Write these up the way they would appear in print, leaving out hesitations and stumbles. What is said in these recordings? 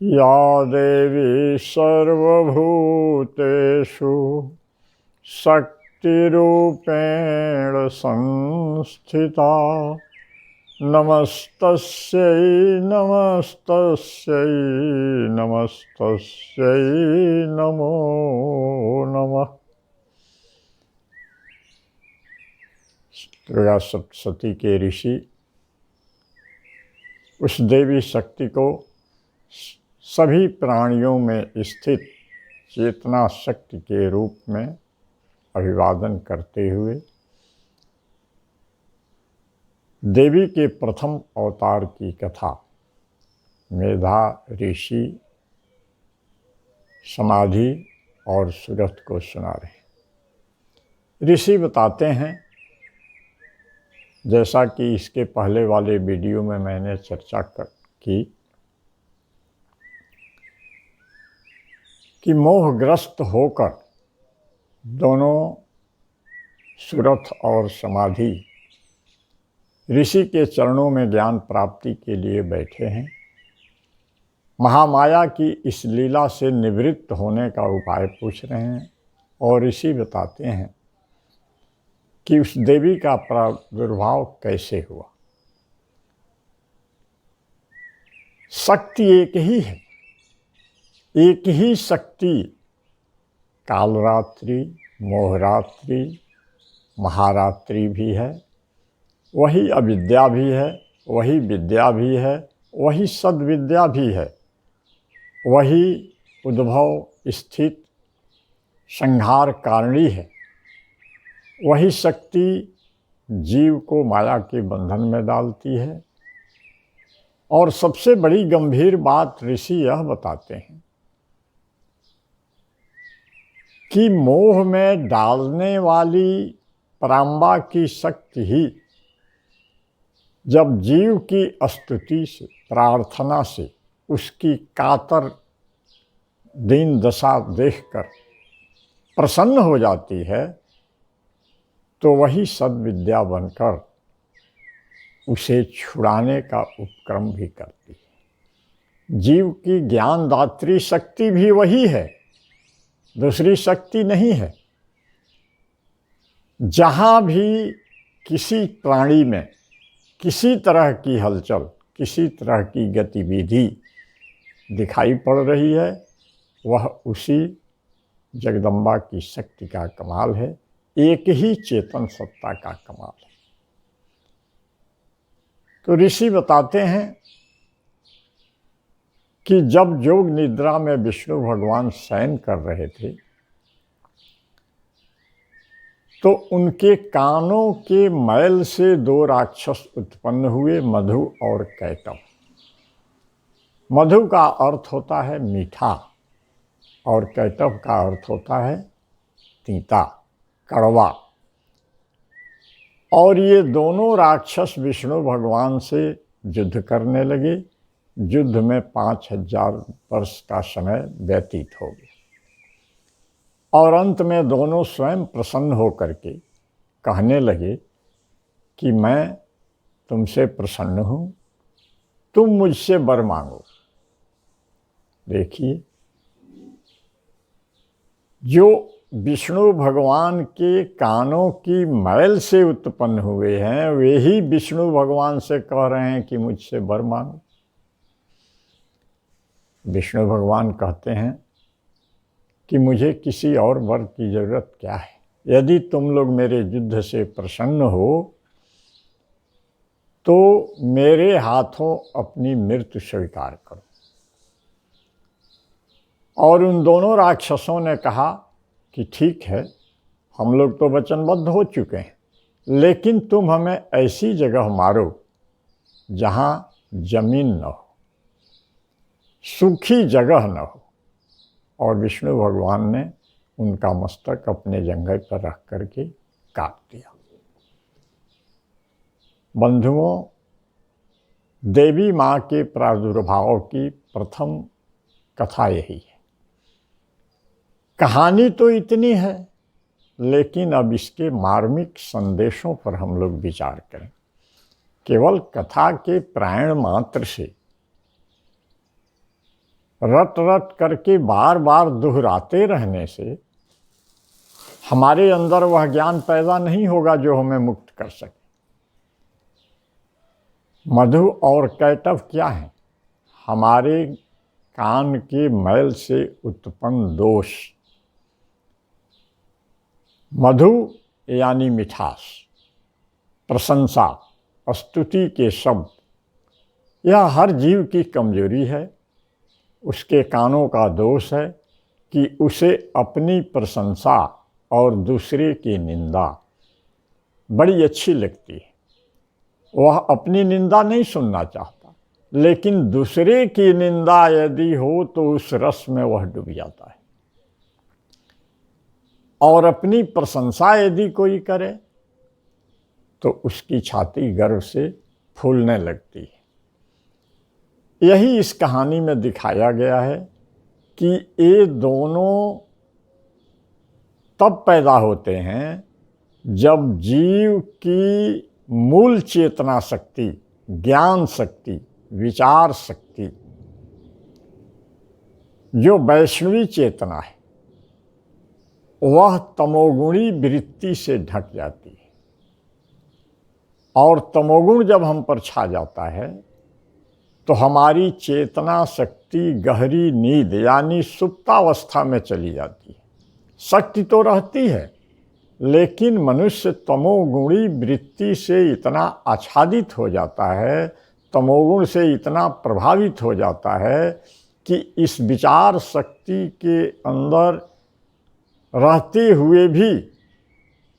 या देवी सर्वभूतेषु शक्तिरूपेण संस्थिता नमस्तस्यै नमस्तस्यै नमस्तस्यै नमो नमः। दुर्गा सप्तशती के ऋषि उस देवी शक्ति को सभी प्राणियों में स्थित चेतना शक्ति के रूप में अभिवादन करते हुए देवी के प्रथम अवतार की कथा मेधा, ऋषि, समाधि और सुरथ को सुना रहे। ऋषि बताते हैं, जैसा कि इसके पहले वाले वीडियो में मैंने चर्चा की कि मोहग्रस्त होकर दोनों सुरथ और समाधि ऋषि के चरणों में ज्ञान प्राप्ति के लिए बैठे हैं। महामाया की इस लीला से निवृत्त होने का उपाय पूछ रहे हैं और ऋषि बताते हैं कि उस देवी का प्रादुर्भाव कैसे हुआ। शक्ति एक ही है, एक ही शक्ति कालरात्रि, मोहरात्रि, महारात्रि भी है, वही अविद्या भी है, वही विद्या भी है, वही सद्विद्या भी है, वही उद्भव स्थित संहार कारिणी है। वही शक्ति जीव को माया के बंधन में डालती है। और सबसे बड़ी गंभीर बात ऋषि यह बताते हैं कि मोह में डालने वाली पराम्बा की शक्ति ही जब जीव की स्तुति से, प्रार्थना से, उसकी कातर दीन दशा देखकर प्रसन्न हो जाती है, तो वही सद्विद्या बनकर उसे छुड़ाने का उपक्रम भी करती है। जीव की ज्ञानदात्री शक्ति भी वही है, दूसरी शक्ति नहीं है। जहाँ भी किसी प्राणी में किसी तरह की हलचल, किसी तरह की गतिविधि दिखाई पड़ रही है, वह उसी जगदम्बा की शक्ति का कमाल है, एक ही चेतन सत्ता का कमाल है। तो ऋषि बताते हैं कि जब योग निद्रा में विष्णु भगवान शयन कर रहे थे तो उनके कानों के मैल से दो राक्षस उत्पन्न हुए, मधु और कैटव। मधु का अर्थ होता है मीठा और कैटव का अर्थ होता है तीता, कड़वा। और ये दोनों राक्षस विष्णु भगवान से युद्ध करने लगे। युद्ध में 5000 वर्ष का समय व्यतीत हो गया और अंत में दोनों स्वयं प्रसन्न होकर के कहने लगे कि मैं तुमसे प्रसन्न हूँ, तुम मुझसे वर मांगो। देखिए, जो विष्णु भगवान के कानों की मैल से उत्पन्न हुए हैं, वे ही विष्णु भगवान से कह रहे हैं कि मुझसे वर मांगो। विष्णु भगवान कहते हैं कि मुझे किसी और वर की जरूरत क्या है। यदि तुम लोग मेरे युद्ध से प्रसन्न हो तो मेरे हाथों अपनी मृत्यु स्वीकार करो। और उन दोनों राक्षसों ने कहा कि ठीक है, हम लोग तो वचनबद्ध हो चुके हैं, लेकिन तुम हमें ऐसी जगह मारो जहाँ जमीन न हो, सूखी जगह न हो। और विष्णु भगवान ने उनका मस्तक अपने जंघे पर रख करके काट दिया। बंधुओं, देवी माँ के प्रादुर्भाव की प्रथम कथा यही है। कहानी तो इतनी है, लेकिन अब इसके मार्मिक संदेशों पर हम लोग विचार करें। केवल कथा के प्राण मात्र से रट रट करके बार बार दोहराते रहने से हमारे अंदर वह ज्ञान पैदा नहीं होगा जो हमें मुक्त कर सके। मधु और कैटभ क्या है? हमारे कान के मैल से उत्पन्न दोष। मधु यानी मिठास, प्रशंसा, स्तुति के शब्द, यह हर जीव की कमजोरी है। उसके कानों का दोष है कि उसे अपनी प्रशंसा और दूसरे की निंदा बड़ी अच्छी लगती है। वह अपनी निंदा नहीं सुनना चाहता, लेकिन दूसरे की निंदा यदि हो तो उस रस में वह डूब जाता है। और अपनी प्रशंसा यदि कोई करे तो उसकी छाती गर्व से फूलने लगती है। यही इस कहानी में दिखाया गया है कि ये दोनों तब पैदा होते हैं जब जीव की मूल चेतना शक्ति, ज्ञान शक्ति, विचार शक्ति, जो वैष्णवी चेतना है, वह तमोगुणी वृत्ति से ढक जाती है। और तमोगुण जब हम पर छा जाता है तो हमारी चेतना शक्ति गहरी नींद यानी सुप्तावस्था में चली जाती है। शक्ति तो रहती है, लेकिन मनुष्य तमोगुणी वृत्ति से इतना आच्छादित हो जाता है, तमोगुण से इतना प्रभावित हो जाता है कि इस विचार शक्ति के अंदर रहते हुए भी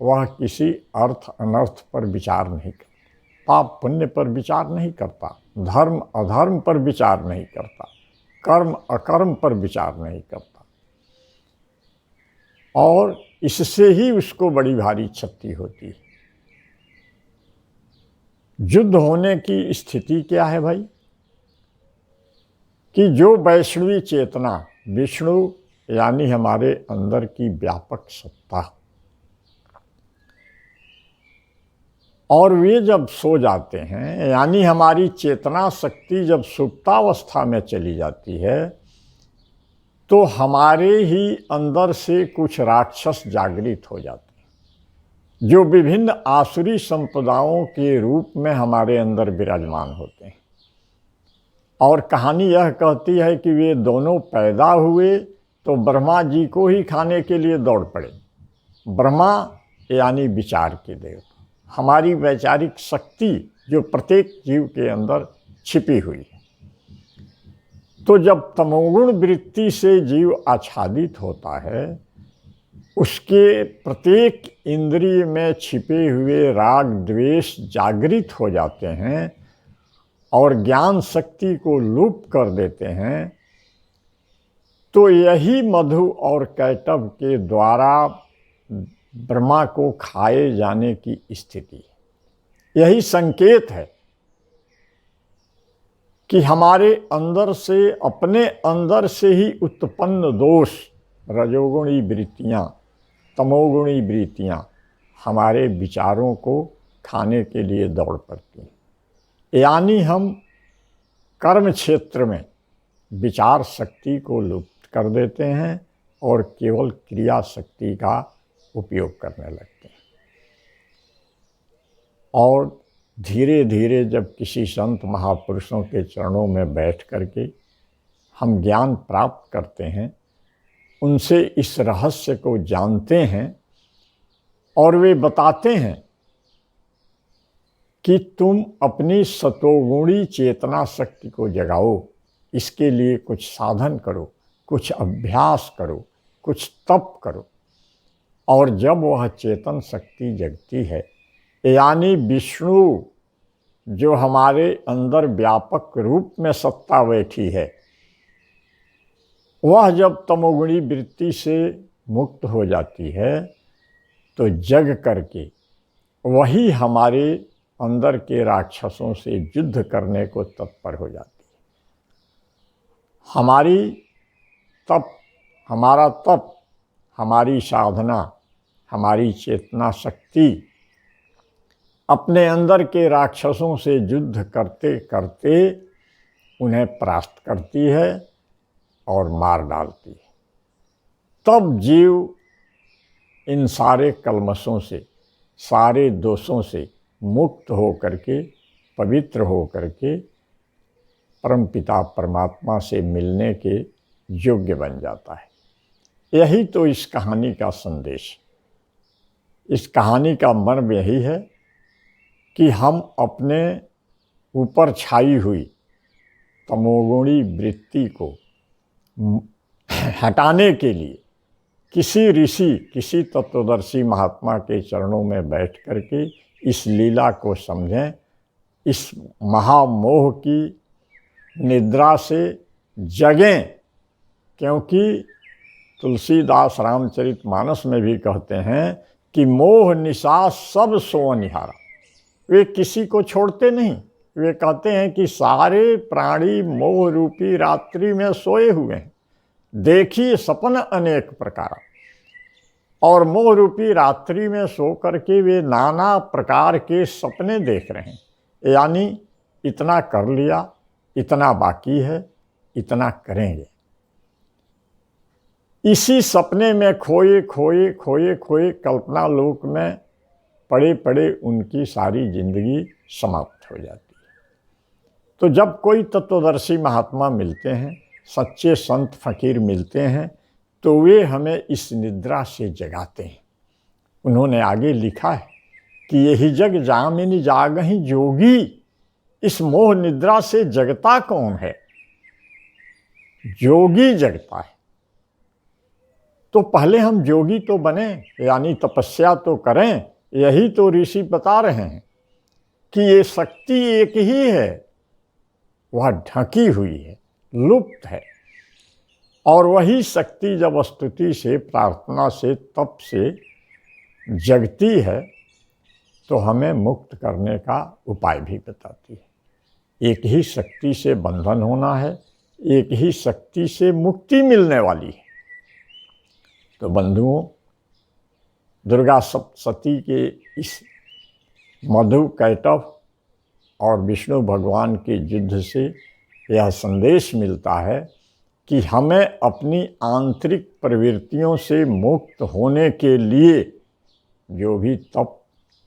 वह किसी अर्थ अनर्थ पर विचार नहीं करता, पाप पुण्य पर विचार नहीं करता, धर्म अधर्म पर विचार नहीं करता, कर्म अकर्म पर विचार नहीं करता। और इससे ही उसको बड़ी भारी क्षति होती है। युद्ध होने की स्थिति क्या है भाई? कि जो वैष्णवी चेतना, विष्णु यानी हमारे अंदर की व्यापक सत्ता, और वे जब सो जाते हैं यानी हमारी चेतना शक्ति जब सुप्तावस्था में चली जाती है तो हमारे ही अंदर से कुछ राक्षस जागृत हो जाते हैं, जो विभिन्न आसुरी संप्रदायों के रूप में हमारे अंदर विराजमान होते हैं। और कहानी यह कहती है कि वे दोनों पैदा हुए तो ब्रह्मा जी को ही खाने के लिए दौड़ पड़े। ब्रह्मा यानी विचार के देवता, हमारी वैचारिक शक्ति जो प्रत्येक जीव के अंदर छिपी हुई है। तो जब तमोगुण वृत्ति से जीव आच्छादित होता है, उसके प्रत्येक इंद्रिय में छिपे हुए राग द्वेष जागृत हो जाते हैं और ज्ञान शक्ति को लुप्त कर देते हैं। तो यही मधु और कैटभ के द्वारा ब्रह्मा को खाए जाने की स्थिति, यही संकेत है कि हमारे अंदर से, अपने अंदर से ही उत्पन्न दोष, रजोगुणी वृत्तियाँ, तमोगुणी वृत्तियाँ हमारे विचारों को खाने के लिए दौड़ पड़ती हैं। यानी हम कर्म क्षेत्र में विचार शक्ति को लुप्त कर देते हैं और केवल क्रिया शक्ति का उपयोग करने लगते हैं। और धीरे धीरे जब किसी संत महापुरुषों के चरणों में बैठ करके हम ज्ञान प्राप्त करते हैं, उनसे इस रहस्य को जानते हैं और वे बताते हैं कि तुम अपनी सतोगुणी चेतना शक्ति को जगाओ, इसके लिए कुछ साधन करो, कुछ अभ्यास करो, कुछ तप करो। और जब वह चेतन शक्ति जगती है, यानी विष्णु जो हमारे अंदर व्यापक रूप में सत्ता बैठी है, वह जब तमोगुणी वृत्ति से मुक्त हो जाती है तो जग करके वही हमारे अंदर के राक्षसों से युद्ध करने को तत्पर हो जाती है। हमारा तप, हमारी साधना, हमारी चेतना शक्ति अपने अंदर के राक्षसों से युद्ध करते करते उन्हें परास्त करती है और मार डालती है। तब जीव इन सारे कलमशों से, सारे दोषों से मुक्त हो करके, पवित्र हो करके परमपिता परमात्मा से मिलने के योग्य बन जाता है। यही तो इस कहानी का संदेश, इस कहानी का मर्म यही है कि हम अपने ऊपर छाई हुई तमोगुणी वृत्ति को हटाने के लिए किसी ऋषि, किसी तत्वदर्शी महात्मा के चरणों में बैठ करके इस लीला को समझें, इस महामोह की निद्रा से जगें। क्योंकि तुलसीदास रामचरितमानस में भी कहते हैं कि मोह निशा सब सो निहारा। वे किसी को छोड़ते नहीं। वे कहते हैं कि सारे प्राणी मोह रूपी रात्रि में सोए हुए हैं, देखिए सपन अनेक प्रकार। और मोह रूपी रात्रि में सो करके वे नाना प्रकार के सपने देख रहे हैं। यानी इतना कर लिया, इतना बाकी है, इतना करेंगे। इसी सपने में खोए खोए खोए खोए कल्पना लोक में पड़े पड़े उनकी सारी जिंदगी समाप्त हो जाती है। तो जब कोई तत्वदर्शी महात्मा मिलते हैं, सच्चे संत फकीर मिलते हैं, तो वे हमें इस निद्रा से जगाते हैं। उन्होंने आगे लिखा है कि यही जग जामिनी जागहि जोगी, इस मोह निद्रा से जगता कौन है? जोगी जगता है। तो पहले हम जोगी तो बने, यानी तपस्या तो करें। यही तो ऋषि बता रहे हैं कि ये शक्ति एक ही है, वह ढकी हुई है, लुप्त है। और वही शक्ति जब स्तुति से, प्रार्थना से, तप से जगती है तो हमें मुक्त करने का उपाय भी बताती है। एक ही शक्ति से बंधन होना है, एक ही शक्ति से मुक्ति मिलने वाली है। तो बंधुओं, दुर्गा सप्तशती के इस मधु कैटभ और विष्णु भगवान के युद्ध से यह संदेश मिलता है कि हमें अपनी आंतरिक प्रवृत्तियों से मुक्त होने के लिए जो भी तप,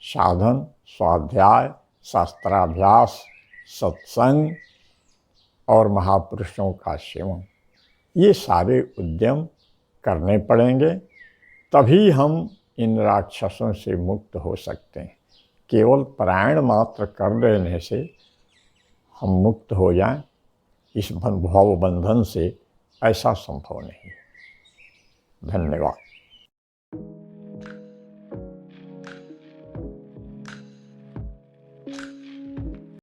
साधन, स्वाध्याय, शास्त्राभ्यास, सत्संग और महापुरुषों का सेवन, ये सारे उद्यम करने पड़ेंगे। तभी हम इन राक्षसों से मुक्त हो सकते हैं। केवल पारायण मात्र कर लेने से हम मुक्त हो जाएं, इस भव बंधन से, ऐसा संभव नहीं। धन्यवाद।